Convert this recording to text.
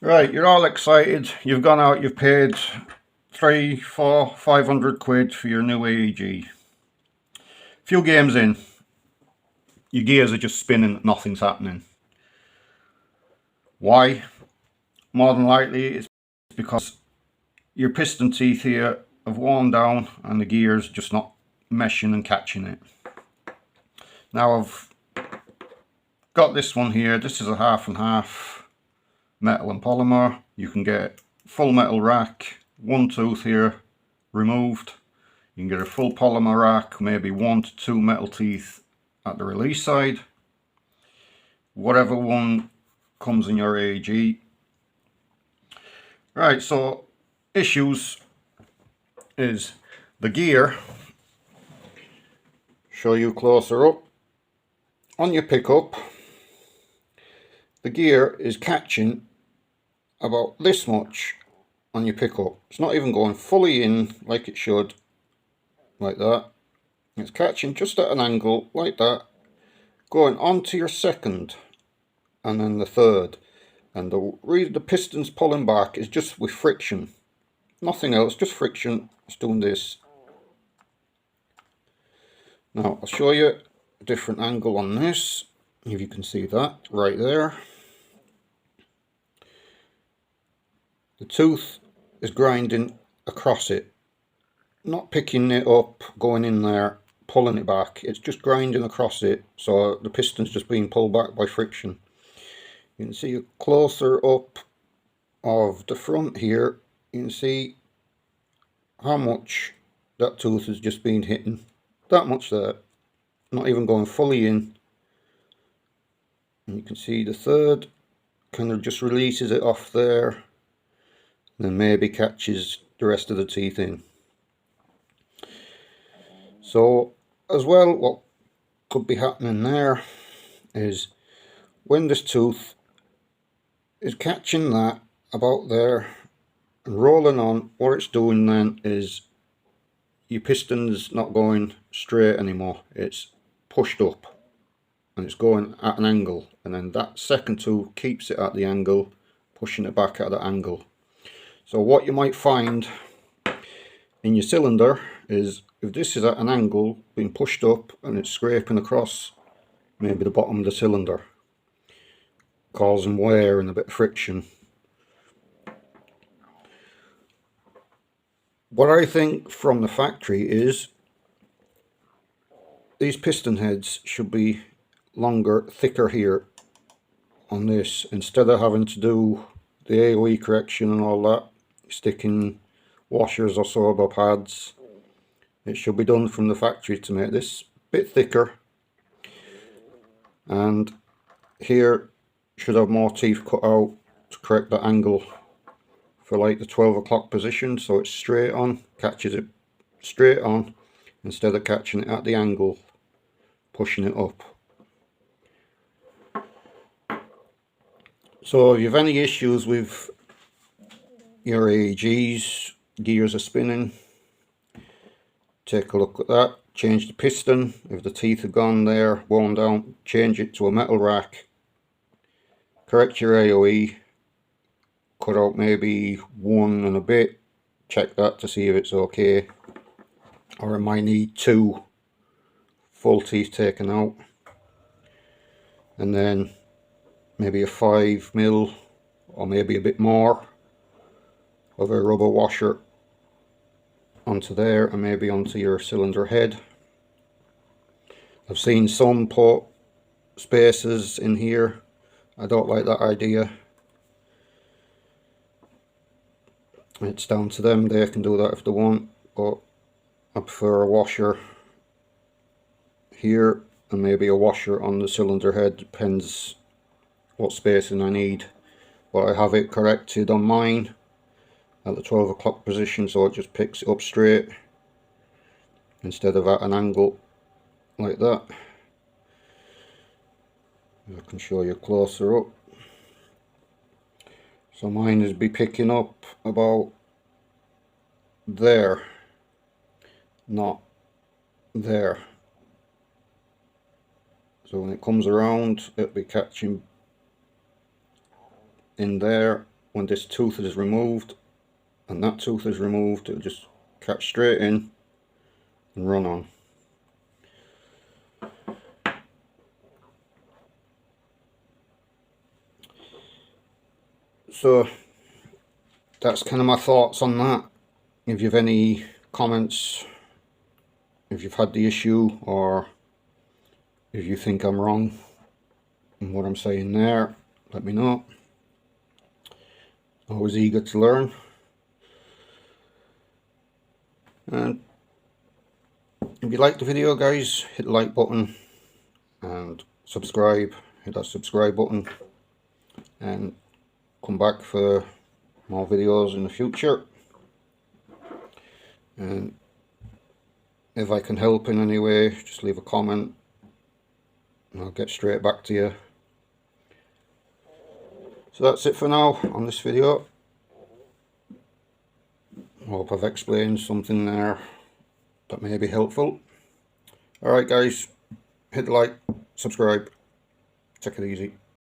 Right, you're all excited. You've gone out, you've paid 3, 4, 500 quid for your new AEG. Few games in, your gears are just spinning, nothing's happening. Why? More than likely it's because your piston teeth here have worn down and the gears just not meshing and catching it. Now I've got this one here. This is a half and half metal and polymer. You can get full metal rack, one tooth here removed. You can get a full polymer rack, maybe 1 to 2 metal teeth at the release side. Whatever one comes in your AEG. Right, so issues is the gear. Show you closer up. On your pickup, the gear is catching about this much on your pickup. It's not even going fully in like it should, like that. It's catching just at an angle like that, going onto your second and then the third. And the reason the piston's pulling back is just with friction. Nothing else, just friction. It's doing this. Now I'll show you a different angle on this, if you can see that right there. The tooth is grinding across it, not picking it up, going in there, pulling it back. It's just grinding across it, so the piston's just being pulled back by friction. You can see a closer up of the front here. You can see how much that tooth has just been hitting. That much there, not even going fully in. And you can see the third kind of just releases it off there, and then maybe catches the rest of the teeth in. So as well, what could be happening there is when this tooth is catching that about there and rolling on, what it's doing then is your piston's not going straight anymore. It's pushed up and it's going at an angle, and then that second tooth keeps it at the angle, pushing it back at the angle. So what you might find in your cylinder is if this is at an angle being pushed up and it's scraping across maybe the bottom of the cylinder, causing wear and a bit of friction. What I think from the factory is these piston heads should be longer, thicker here on this, instead of having to do the AOE correction and all that, sticking washers or sober pads. It should be done from the factory to make this a bit thicker, and here should have more teeth cut out to correct that angle for like the 12 o'clock position, so it's straight on, catches it straight on instead of catching it at the angle, pushing it up. So if you have any issues with your AEGs, gears are spinning, take a look at that. Change the piston. If the teeth are gone there, worn down, change it to a metal rack. Correct your AOE. Cut out maybe 1 and a bit. Check that to see if it's okay. Or it might need 2 full teeth taken out. And then maybe a 5mm or maybe a bit more of a rubber washer onto there and maybe onto your cylinder head. I've seen some put spacers in here. I don't like that idea. It's down to them, they can do that if they want, but I prefer a washer here and maybe a washer on the cylinder head, depends what spacing I need. But I have it corrected on mine at the 12 o'clock position, so it just picks it up straight instead of at an angle like that. I can show you closer up. So mine is be picking up about there, not there. So when it comes around, it'll be catching in there when this tooth is removed and that tooth is removed, it'll just catch straight in and run on. So that's kind of my thoughts on that. If you've any comments, if you've had the issue, or if you think I'm wrong in what I'm saying there, let me know. Always eager to learn. And if you like the video, guys, hit the like button and subscribe. Hit that subscribe button and come back for more videos in the future. And if I can help in any way, just leave a comment and I'll get straight back to you. So that's it for now on this video. I hope I've explained something there that may be helpful. Alright guys, hit the like, subscribe, take it easy.